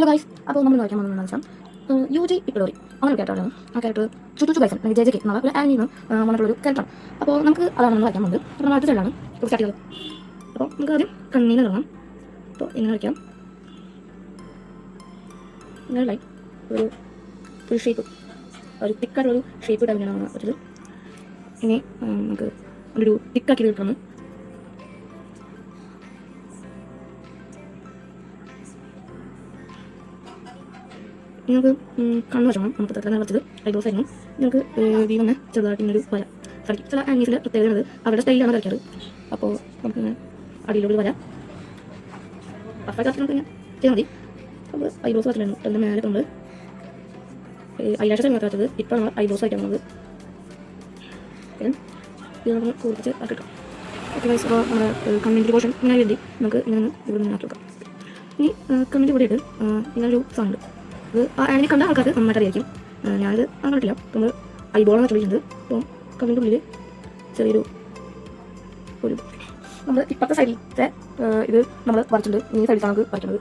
Hello guys, അപ്പോൾ നമ്മൾ നോക്കാൻ പോകുന്നതെന്ന് വെച്ചാൽ യൂജി പിക്കഡോറി അങ്ങനെ ഒരു ക്യാരക്ടറാണ്. ആ ക്യാരക്ടർ ചുറ്റുച്ചു ഗൈസൻ ജെ ജെ കെ എന്നുള്ള ഒരു ആനിമയിൽ നിന്ന് വന്നിട്ടുള്ളൊരു ക്യാരക്ടറാണ്. അപ്പോൾ നമുക്ക് അതാണ് നമ്മൾ വയ്ക്കാൻ പോകുന്നത്. അപ്പോൾ നമ്മൾ അടുത്ത സൈഡിലാണ് സ്റ്റാർട്ട് ചെയ്തത്. അപ്പോൾ നമുക്ക് ആദ്യം കണ്ണീന്ന് തുടങ്ങാം. അപ്പോൾ ഇങ്ങനെ വയ്ക്കാം, ഇങ്ങനെ ലൈക്ക് ഒരു ഷേപ്പ്, ഒരു തിക്കായിട്ടുള്ളൊരു ഷേപ്പ് ഇട്ടാൽ ഇങ്ങനെയാണ് പറ്റത്. ഇനി നമുക്ക് ഒരു തിക്കാക്കി തീർക്കണം. നിങ്ങൾക്ക് കണ്ണ് വെച്ചണം. നമുക്ക് തത്ര വെച്ചത് ഐബ്രോസ് ആയിരുന്നു. നിങ്ങൾക്ക് ഈ വന്ന ചെറുതായിട്ടൊരു വര കളിക്കും. ചില ആനിമീസിലെ പ്രത്യേകത അവരുടെ സ്റ്റൈലാണ് കളിക്കാറ്. അപ്പോൾ നമുക്ക് അടിയിലൊരു വര പർഫെക്റ്റ് നമുക്ക് ചെയ്താൽ മതി. അപ്പോൾ ഐബ്രോസ് വെച്ചിട്ടുണ്ടായിരുന്നു. അതിൻ്റെ മേലെ നമ്മൾ ഐലാഷസ് ആണ് വെച്ചത്. ഇപ്പോൾ നമ്മൾ ഐബ്രോസ് വയ്ക്കാൻ പോകുന്നത്. ഇത് നമുക്ക് കുറിച്ച് ആക്കിക്കാം. ഓക്കെ ഗൈസ്, അപ്പോൾ നമ്മുടെ കണ്ണിൻ്റെ പോർഷൻ ഇങ്ങനെ വേണ്ടി നമുക്ക് ഇങ്ങനെ ഇവിടെ നിന്ന് ആക്കി വെക്കാം. ഇനി കണ്ണിൻ്റെ ഇവിടെ ഇട്ട് ഇങ്ങനൊരു സൗണ്ട് അത് ആ ആനിമി കണ്ട ആൾക്കാർക്ക് നന്നായിട്ട് അറിയായിരിക്കും. ഞാനത് അങ്ങോട്ടില്ല. നമ്മൾ ഐബോളെന്ന് ചോദിക്കുന്നത്. അപ്പം കണ്ണിൻ്റെ ഉള്ളിൽ ചെറിയൊരു ഒരു നമ്മൾ ഇപ്പോഴത്തെ സൈഡിലത്തെ ഇത് നമ്മൾ വരച്ചിട്ടുണ്ട്. ഈ സൈഡിലാണ് നമുക്ക് വരയ്ക്കുന്നത്.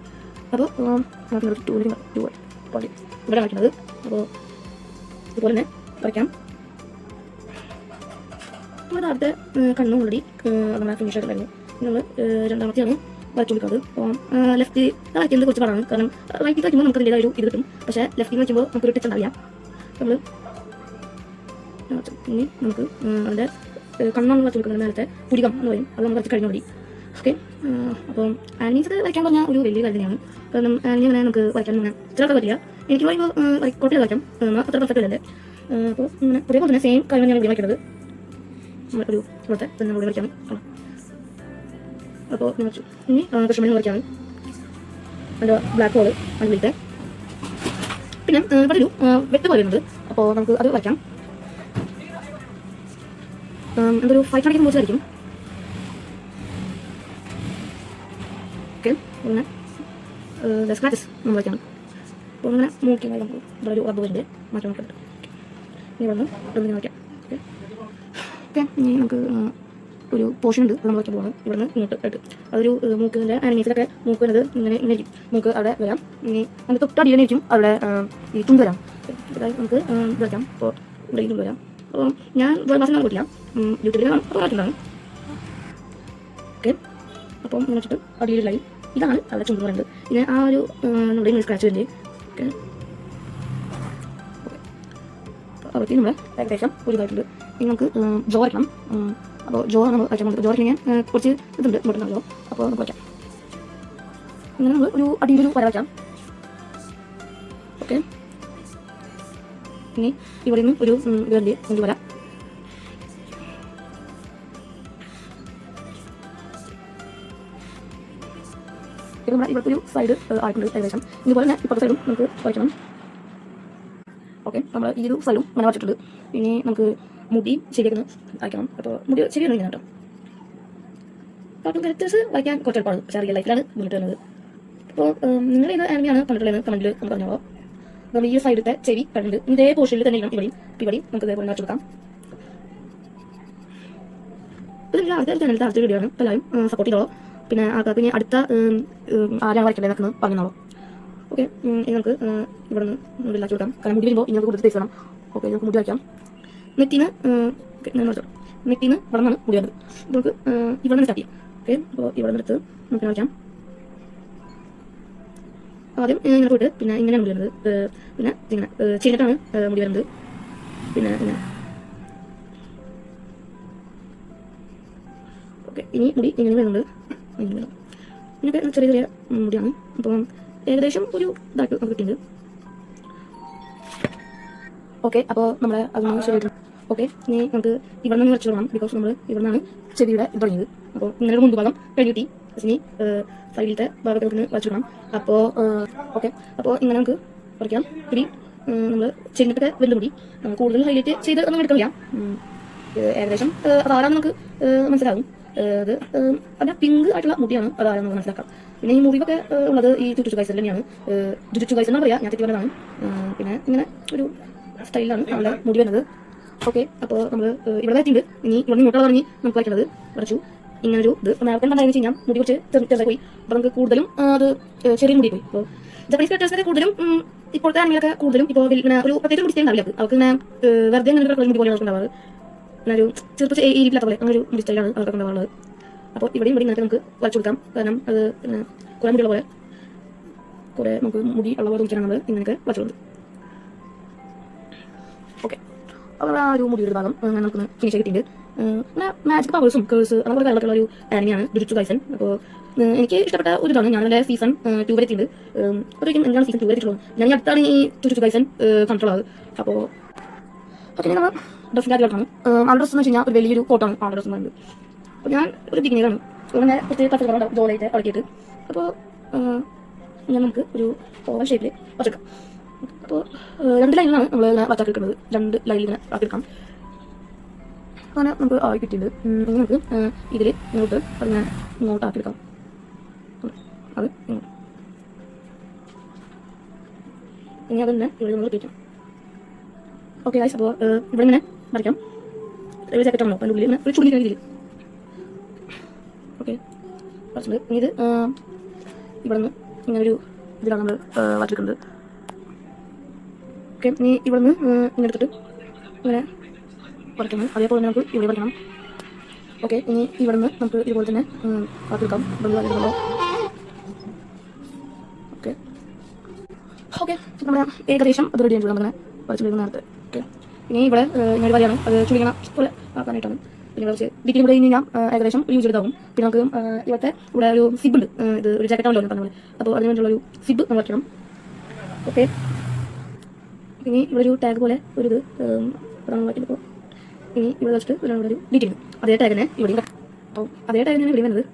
അപ്പോൾ നമുക്ക് ടൂ ഇവിടെ വരയ്ക്കുന്നത്. അപ്പോൾ ഇതുപോലെ തന്നെ വരയ്ക്കാം. നമ്മൾ താഴത്തെ കണ്ണും ഓൾറെഡി നമ്മളെ ഫിനിഷ് ആയിട്ടുണ്ടായിരുന്നു. നമ്മൾ രണ്ടാമത്തെയാണ് വരച്ചു കൊടുക്കുന്നത്. അപ്പോൾ ലെഫ്റ്റ് വരയ്ക്കുന്നത് കുറച്ച് പാടാണ്. കാരണം റൈറ്റിൽ വയ്ക്കുമ്പോൾ നമുക്ക് അതിൻ്റെതായ ഒരു ഇത് കിട്ടും. പക്ഷേ ലെഫ്റ്റിൽ വയ്ക്കുമ്പോൾ നമുക്കൊരു ടച്ച് ഉണ്ടാവില്ല. നമ്മൾ ഇനി നമുക്ക് അതിൻ്റെ കണ്ണാണ് വരച്ച് കൊടുക്കുന്നത്. മേലത്തെ പുരികം എന്ന് പറയും. അത് നമ്മൾ വരച്ച് കഴിഞ്ഞാൽ മതി. ഓക്കെ, അപ്പം ആനിമീസ് വരയ്ക്കാൻ പറഞ്ഞാൽ ഒരു വലിയ കാര്യം തന്നെയാണ്. കാരണം ആനിമി അങ്ങനെ നമുക്ക് വരയ്ക്കാൻ അങ്ങനെ ചിലർക്ക് പറ്റില്ല. എനിക്ക് പറയുമ്പോൾ വരയ്ക്കോട്ടെ വരയ്ക്കാം, അത്ര പെർഫെക്റ്റ് അല്ലേ. അപ്പോൾ ഇങ്ങനെ ഒരേപോലെ തന്നെ സെയിം കാര്യം ഞാൻ ഉപയോഗിക്കുന്നത്. ഒരു ഇവിടുത്തെ തന്നെ ഇവിടെ വരയ്ക്കാണ്. അപ്പോൾ ഞാൻ വെച്ചു. ഇനി കൃഷ്ണമണി വരയ്ക്കാണ്. അതിൻ്റെ ബ്ലാക്ക് ഹോള് അതിലത്തെ പിന്നെ ഇവിടെ ഒരു വെട്ട് പറയുന്നുണ്ട്. അപ്പോൾ നമുക്ക് അത് വരയ്ക്കാം. എന്തൊരു 5 കാണിക്കുന്ന മൂച്ചായിരിക്കും. ഓക്കെ, പിന്നെ സ്ക്രാച്ചസ് നമ്മൾ വയ്ക്കണം. അപ്പോൾ അങ്ങനെ നോക്കിയാൽ നമുക്ക് ഇവിടെ ഒരു റബ്ബ് വരുന്നുണ്ട്. മാറ്റം നോക്കിയിട്ട് ഇനി ഇവിടെ നിന്ന് വയ്ക്കാം. ഓക്കെ ഓക്കെ ഇനി നമുക്ക് ഒരു പോർഷൻ ഉണ്ട്. അത് നമ്മൾ വയ്ക്കാൻ പോകുന്നത് ഇവിടെ നിന്ന് ഇങ്ങോട്ട് ആയിട്ട്. അതൊരു മൂക്കിൻ്റെ ആനിമീസിലൊക്കെ മൂക്ക് വരുന്നത് ഇങ്ങനെ ഇരിക്കും. മൂക്ക് അവിടെ വരാം. ഇനി നമുക്ക് തൊട്ടടിയിലിരിക്കും അവിടെ ഈ തുമ്പ് വരാം. അതായത് നമുക്ക് ഇത് വയ്ക്കാം. അപ്പോൾ ഇവിടെ തുമ്പ് വരാം. അപ്പോൾ ഞാൻ വേറെ മാസം പറ്റില്ല, യൂട്യൂബിൽ കാണിക്കുന്നതാണ്. ഓക്കെ, അപ്പം ഇങ്ങനെ വെച്ചിട്ട് അടിയിൽ ലൈൻ ഇതാണ് അവിടെ ചുണ്ട് പറയുന്നത്. പിന്നെ ആ ഒരു നമ്മുടെ ഇങ്ങനെ സ്ക്രാച്ച് വരുന്നത്. ഓക്കെ, അവർക്ക് നമ്മൾ ഏകദേശം ഒരു ഇതായിട്ടുണ്ട്. ഇനി നമുക്ക് ജോ വയ്ക്കണം. അപ്പോൾ ജോ നമ്മൾ വയ്ക്കാൻ പോകുന്നത്. ജോ വയ്ക്കാൻ കുറച്ച് ഇതുണ്ട് ഇങ്ങോട്ടുണ്ടല്ലോ. അപ്പോൾ നമുക്ക് വയ്ക്കാം. ഇങ്ങനെ നമ്മൾ ഒരു അടിയിലൊരു വര വയ്ക്കാം. ഓക്കെ, ഇനി ഇവിടെ നിന്ന് ഒരു ഇതുണ്ട് ഒരു വര. ഇത് നമ്മുടെ ഇവിടുത്തെ ഒരു സൈഡ് ആയിട്ടുണ്ട് ഏകദേശം. ഇതുപോലെ തന്നെ ഇപ്പോഴത്തെ സൈഡും നമുക്ക് വയ്ക്കണം. ഓക്കെ, നമ്മൾ ഈ ഒരു സൈഡും അങ്ങനെ വച്ചിട്ടുണ്ട്. ഇനി നമുക്ക് മുടി ശരിയാക്കുന്ന അയക്കണം. അപ്പോൾ മുടി ശരിയാണ് ഇങ്ങനെ കേട്ടോ. കാർട്ടൂൺ ക്യാരക്ടേഴ്സ് വയ്ക്കാൻ കുറച്ച് എളുപ്പമാണ്. പക്ഷേ റിയൽ ലൈഫിലാണ് മുന്നിട്ട് വരുന്നത്. അപ്പോൾ നിങ്ങൾ ഏത് ആനിമിയാണ് കണ്ടിട്ടുള്ളത് കമൻറ്റിൽ നമുക്ക് പറഞ്ഞോളൂ. അപ്പോൾ ഈ സൈഡിലത്തെ ചെവി കണ്ടിട്ടുണ്ട്. ഇതേ പോർഷനിൽ തന്നെ ഇവിടെയും നമുക്ക് ഇതേപോലെ വച്ചു കൊടുക്കാം. ഇത് അടുത്ത ചാനലിൻ്റെ അടുത്ത വീഡിയോ ആണ്. എല്ലാവരും സപ്പോർട്ട് ചെയ്തോളൂ. പിന്നെ ആൾക്കാർക്ക് ഇനി അടുത്ത ആരാണ് വരയ്ക്കേണ്ടത് എന്നൊക്കെ പറഞ്ഞോളൂ. ഓക്കെ, ഇനി നമുക്ക് ഇവിടെ നിന്ന് മുടിയിലാക്കി കൊടുക്കാം. കാരണം മുടി വരുമ്പോൾ ഇങ്ങനെ കൊടുത്ത് തേക്കണം. ഓക്കെ, നമുക്ക് മുടി വയ്ക്കാം. നെറ്റിന്ന് നെറ്റിന്ന് ഇവിടെ നിന്നാണ് മുടി വരുന്നത്. നമുക്ക് ഇവിടെ നിന്ന് സ്റ്റാർട്ട് ചെയ്യാം. ഓക്കെ, അപ്പോൾ ഇവിടെ നിന്ന് എടുത്ത് നമുക്ക് വയ്ക്കാം. ആദ്യം ഇങ്ങനെ പോയിട്ട് പിന്നെ ഇങ്ങനെയാണ് മുടി വരുന്നത്. പിന്നെ ഇങ്ങനെ ചെയ്തിട്ടാണ് മുടി വരുന്നത്. പിന്നെ ഇങ്ങനെ ഓക്കെ, ഇനി മുടി ഇങ്ങനെ വരുന്നുണ്ട്. ഇങ്ങനെയൊക്കെ ചെറിയ ചെറിയ മുടിയാണ്. അപ്പം ഏകദേശം ഒരു ഇതായിട്ട് നമുക്ക് കിട്ടിയിട്ടുണ്ട്. ഓക്കെ, അപ്പോൾ നമ്മുടെ അതൊന്ന് ശരിയായിട്ട്. ഓക്കെ, ഇനി നമുക്ക് ഇവിടെ നിന്ന് വരച്ചു തുടങ്ങാം. ബിക്കോസ് നമ്മൾ ഇവിടെ നിന്നാണ് ചെവിയുടെ ഇത് തുടങ്ങിയത്. അപ്പോൾ ഇങ്ങനെ ഒരു മുൻപ് ഭാഗം കഴിഞ്ഞിട്ടി ഇനി സൈഡിലത്തെ ഭാഗത്തേക്ക് നിന്ന് വരച്ചു തുടങ്ങാം. അപ്പോൾ ഓക്കെ, അപ്പോൾ ഇങ്ങനെ നമുക്ക് വരയ്ക്കാം. ഇനി നമ്മൾ ചെന്നിട്ടൊക്കെ വരുന്ന മുടി കൂടുതൽ ഹൈലൈറ്റ് ചെയ്ത് ഒന്നും എടുക്കില്ല. ഏകദേശം അതാരാന്ന് നമുക്ക് മനസ്സിലാകും. അത് അതിൻ്റെ പിങ്ക് ആയിട്ടുള്ള മുടിയാണ് അതാരാന്ന് നമുക്ക് മനസ്സിലാക്കാം. പിന്നെ ഈ മുറിവൊക്കെ ഉള്ളത് ഈ ജുജുത്സു കൈസൻ തന്നെയാണ്. ജുജുത്സു കൈസൻ എന്നാണ് പറയാം, ഞാൻ തെറ്റി പറഞ്ഞതാണ്. പിന്നെ ഇങ്ങനെ ഒരു സ്റ്റൈലിലാണ് നമ്മുടെ മുടി വരുന്നത്. ഓക്കെ, അപ്പോൾ നമ്മൾ ഇവിടെ എത്തിയിട്ടുണ്ട്. ഇനി ഇവിടെ ഇങ്ങോട്ടുള്ള തുടങ്ങി നമുക്ക് വരയ്ക്കുന്നത് വരച്ചു. ഇങ്ങനൊരു ഇത് നേരത്തെ എന്താണെന്ന് വെച്ച് കഴിഞ്ഞാൽ മുടി കുറച്ച് ചെറുതായി പോയി. അപ്പോൾ നമുക്ക് കൂടുതലും അത് ചെറിയ മുടി പോയി. അപ്പോൾ ജാപ്പനീസ് ക്യാരക്ടേഴ്സിനൊക്കെ കൂടുതലും ഇപ്പോഴത്തെ ആനിമലൊക്കെ കൂടുതലും ഇപ്പോൾ ഇങ്ങനെ ഒരു പ്രത്യേകിച്ച് മുടി സ്റ്റൈൽ ഉണ്ടാവില്ല. അവർക്ക് ഇങ്ങനെ വെറുതെ അങ്ങനെ ഒരു മുടി പോലെ ഉണ്ടാവാറ്. അങ്ങനെ ഒരു ചെറുപ്പം ഈ രീതിയിലാത്ത പോലെ അങ്ങനെ ഒരു മുടി സ്റ്റൈലാണ് അവർക്കൊക്കെ ഉണ്ടാവാറുള്ളത്. അപ്പോൾ ഇവിടെയും ഇങ്ങനത്തെ നമുക്ക് വരച്ചു കൊടുക്കാം. കാരണം അത് പിന്നെ കുറേ മുടിയുള്ള പോലെ കുറേ നമുക്ക് മുടി ഉള്ള പോലെ നോക്കിയാണ് നമ്മൾ ഇങ്ങനെയൊക്കെ വരച്ചു കൊടുക്കും. ഓക്കെ, അപ്പോൾ ആ ഒരു മുടിയുടെ ഭാഗം അങ്ങനെ നമുക്ക് ഫിനിഷ് കിട്ടിയിട്ടുണ്ട്. പിന്നെ മാജിക് പവേഴ്സും കേഴ്സ് അങ്ങനെ കാര്യങ്ങളൊക്കെ ഒരു ആനിമയാണ് ജുജുത്സു കൈസൻ. അപ്പോൾ എനിക്ക് ഇഷ്ടപ്പെട്ട ഒരു ഇതാണ്. ഞാൻ അതിൻ്റെ സീസൺ 2 വരെ എത്തിയിട്ടുണ്ട്. അപ്പോഴേക്കും എന്താണ് സീസൺ 2 വരെ എത്തിയിട്ടുള്ളത്. ഞാൻ ഈ അടുത്താണ് ഈ ജുജുത്സു കൈസൻ കണ്ടിട്ടുള്ളത്. അപ്പോൾ ഓക്കെ, നമ്മൾ ഡ്രസ്സിൻ്റെ കാര്യമാണ്. ആ ഡ്രസ്സ് എന്ന് വെച്ച് കഴിഞ്ഞാൽ ഒരു വലിയൊരു കോട്ടാണ് ആ ഡ്രസ്സ് എന്ന് പറയുന്നത്. അപ്പോൾ ഞാൻ ഒരു ബിഗിനറാണ്. അങ്ങനെ കുറച്ച് പച്ചക്കറുണ്ടാവും ജോലായിട്ട് കളക്കിയിട്ട്. അപ്പോൾ ഞാൻ നമുക്ക് ഒരു ഓവൽ ഷേപ്പിൽ വച്ചെടുക്കാം. അപ്പോൾ 2 ലൈനിലാണ് നമ്മൾ ഇങ്ങനെ വച്ചാക്കി എടുക്കുന്നത്. 2 ലൈനിൽ ഇങ്ങനെ ആക്കിയെടുക്കാം. അങ്ങനെ നമുക്ക് ആയി കിട്ടിയിട്ടുണ്ട്. ഇനി നമുക്ക് ഇതിൽ ഇങ്ങോട്ട് അതിങ്ങനെ ഇങ്ങോട്ട് ആക്കിയെടുക്കാം. അത് ഇനി അത് തന്നെ ഇവിടെ നമ്മൾ വയ്ക്കാം. ഓക്കെ ഗൈസ്, അപ്പോൾ ഇവിടെ ഇങ്ങനെ വരയ്ക്കാം. ഒരു ജാക്കറ്റാണല്ലോ, അതിൻ്റെ ഉള്ളിൽ ഇങ്ങനെ ഒരു ചുള്ളിക്കുന്ന രീതിയിൽ. ഓക്കെ, വരച്ചിട്ടുണ്ട്. ഇനി ഇത് ഇവിടെ നിന്ന് ഇങ്ങനെ ഒരു ഇതിലാണ് നമ്മൾ വരച്ചെടുക്കുന്നത്. ഓക്കെ, ഇനി ഇവിടെ നിന്ന് ഇങ്ങനെ എടുത്തിട്ട് ഇങ്ങനെ വരയ്ക്കണം. അതേപോലെ തന്നെ നമുക്ക് ഇവിടെ വരയ്ക്കണം. ഓക്കെ, ഇനി ഇവിടെ നിന്ന് നമുക്ക് ഇതുപോലെ തന്നെ വരച്ചെടുക്കാം. ഓക്കെ ഓക്കെ, നമ്മുടെ ഏകദേശം അത് റെഡി ആയിട്ട് നമ്മളങ്ങനെ വരച്ചെടുക്കുന്ന നേരത്തെ. ഓക്കെ, ഇനി ഇവിടെ ഇങ്ങനെ വരെയാണ് അത് ചുളിക്കണം പോലെ ആക്കാനായിട്ടാണ്. പിന്നെ കുറച്ച് ഡിഗ്രി കൂടെ കഴിഞ്ഞ് ഞാൻ ഏകദേശം യൂസ് ചെയ്താകും. പിന്നെ നമുക്ക് ഇവിടുത്തെ ഇവിടെ ഒരു സിബ് ഉണ്ട്. ഇത് ഒരു ജാക്കറ്റാണല്ലോ പറഞ്ഞ പോലെ. അപ്പോൾ അതിന് വേണ്ടിയുള്ള ഒരു സിബ് നമ്മൾ വയ്ക്കണം. ഓക്കെ, ഇനി ഇവിടെ ഒരു ടാഗ് പോലെ ഒരു ഇത് നമ്മൾ വയ്ക്കുമ്പോൾ ഇനി ഇവിടെ വെച്ചിട്ട് ഇവിടെ ഒരു ഡീറ്റെയിൽ അതേ ടാഗ് തന്നെ ഇവിടെയും. അപ്പോൾ അതേ ടാഗ് തന്നെ ഇവിടെയും വരുന്നത്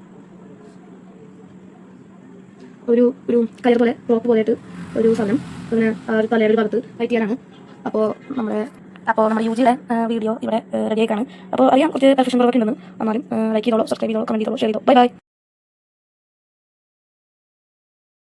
ഒരു കയർ പോലെ റോപ്പ് പോലെയായിട്ട് ഒരു സാധനം അങ്ങനെ ആ ഒരു തലയുടെ ഒരു ഭാഗത്ത് ടൈറ്റ് ചെയ്യാനാണ്. അപ്പോൾ നമ്മുടെ യൂജിയുടെ വീഡിയോ ഇവിടെ റെഡി ആയിക്കാണ്. അപ്പോൾ അറിയാം കുറച്ച് പെർഫെക്ഷൻ കുറവൊക്കെ ഉണ്ടെന്ന്. എന്നാലും ലൈക്ക് ചെയ്തോളൂ, സബ്സ്ക്രൈബ് ചെയ്തോളൂ, കമൻറ്റ് ചെയ്തോളൂ, ഷെയർ ചെയ്തോ. Bye bye.